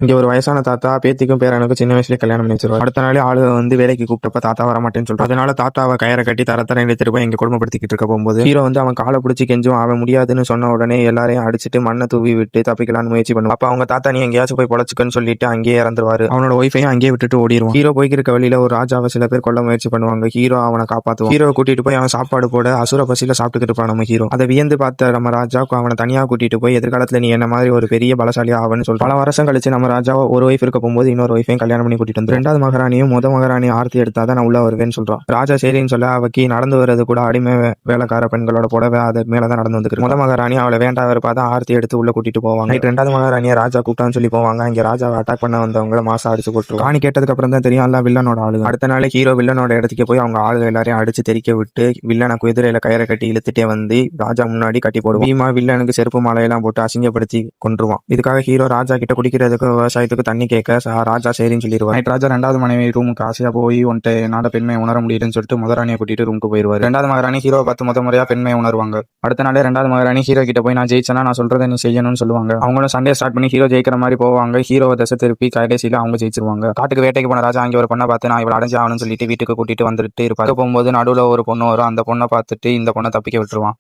இங்க ஒரு வயசான தாத்தா பேத்திக்கும் பேரனுக்கும் சின்ன வயசுல கல்யாணம் பண்ணி வச்சிருவாரு. அடுத்த நாளே ஆளு வந்து வேலைக்கு கூப்பிட்டப்ப தாத்தா வர மாட்டேன்னு சொல்றாரு. அதனால தாத்தாவை கயிறை கட்டி தர எடுத்துட்டு போய் இங்க கொடுமைப்படுத்திக்கிட்டு இருக்க போகும்போது ஹீரோ வந்து அவன் காலை பிடிச்சி கெஞ்சும். அவன் முடியாதுன்னு சொன்ன உடனே எல்லாரையும் அடிச்சுட்டு மண்ணை தூவி விட்டு தப்பிக்கலாம்னு முயற்சி பண்ணுவான். அப்ப அவங்க தாத்தா நீ எங்கேயாச்சும் போய் பொழைச்சுக்கன்னு சொல்லிட்டு அங்கேயே இறந்துருவாரு. அவனோட ஒய்ஃபையும் அங்கேயே விட்டுட்டு ஓடிடுவான். ஹீரோ போய்க்கு இருக்க வழியில ஒரு ராஜாவை சில பேர் கொல்ல முயற்சி பண்ணுவாங்க. ஹீரோ அவனை காப்பாத்துவான். ஹீரோ கூட்டிட்டு போய் அவன் சாப்பாடு போட அசுர பசியில சாப்பிட்டுக்கிட்டு இருப்பான் நம்ம ஹீரோ. அதை வியந்து பார்த்த நம்ம ராஜா அவனை தனியா கூட்டிட்டு போய் எதிர்காலத்துல நீ என்ன மாதிரி ஒரு பெரிய பலசாலி ஆவன்னு சொல்றான். பல வருஷம் கழிச்சு நம்ம ராஜா ஒரு ஒய்ஃப் இருக்க போகும்போது இன்னொரு ஒய்ஃபையும் கல்யாணம் பண்ணி கூட்டிட்டு வந்து ரெண்டாவது மகாராணியும் மகாராணியும் ஆர்த்தி எடுத்தாதான் நான் உள்ள வருவேன்னு சொல்றான். ராஜா சரின்னு சொல்ல அவக்கி நடந்து வர்றது கூட அடிமை வேலைக்கார பெண்களோட புடவை அது மேலதான் நடந்து வந்து மகாராணி அவளை வேண்டாம் இருப்பாதான் ஆர்த்தி எடுத்து உள்ள கூட்டிட்டு போவாங்க. ரெண்டாவது மகாராணியை ராஜா கூப்பிட்டான்னு சொல்லி போவாங்க. இங்க ராஜாவை அட்டாக் பண்ண வந்தவங்களை மாசம் அடிச்சு போட்டுருவாங்க. காணி கேட்டதுக்கு அப்புறம் தான் தெரியும் அல்ல வில்லனோட ஆளு. அடுத்த நாளே ஹீரோ வில்லனோட இடத்துக்கு போய் அவங்க ஆளு எல்லாரையும் அடிச்சு தெரிக்க விட்டு வில்லனை குதிரையில கயிறை கட்டி இழுத்துட்டே வந்து ராஜா முன்னாடி கட்டி போடுவோம். பீமா வில்லனுக்கு செருப்பு மாலையெல்லாம் போட்டு அசிங்கப்படுத்தி கொன்றுவான். இதுக்காக ஹீரோ ராஜா கிட்ட குடிக்கிறதுக்கு விவசாயத்துக்கு தண்ணி கேட்க ராஜா சரின்னு சொல்லிடுவார். நைட் ராஜா ரெண்டாவது மனைவி ரூமுக்கு ஆசையா போய் உன்ட்டு என்னோட பெண்மை உணர முடியுதுன்னு சொல்லிட்டு மகாராணியை கூட்டிட்டு ரூமுக்கு போயிருவாரு. ரெண்டாவது மகாராணி ஹீரோ பார்த்து முறையா பெண்மை உணர்வாங்க. அடுத்த நாளே ரெண்டாவது மகாராணி ஹீரோ கிட்ட போய் நான் ஜெயிச்சேன்னா நான் சொல்றதை நீ செய்யணும்னு சொல்லுவாங்க. அவங்களும் சண்டே ஸ்டார்ட் பண்ணி ஹீரோ ஜெயிக்கிற மாதிரி போவாங்க. ஹீரோவை தசை திருப்பி கடைசியில அவங்க ஜெயிச்சிருவாங்க. காட்டுக்கு வேட்டைக்கு போன ராஜா அங்கே ஒரு பொண்ணை பார்த்து நான் இவ்வளவு அடைஞ்சு ஆகணும்னு சொல்லிட்டு வீட்டுக்கு கூட்டிட்டு வந்துட்டு இருப்பாரு. போகும்போது நடுவுல ஒரு பொண்ணு வரும். அந்த பொண்ணை பார்த்துட்டு இந்த பொண்ணை தப்பிக்க விட்டுருவான்.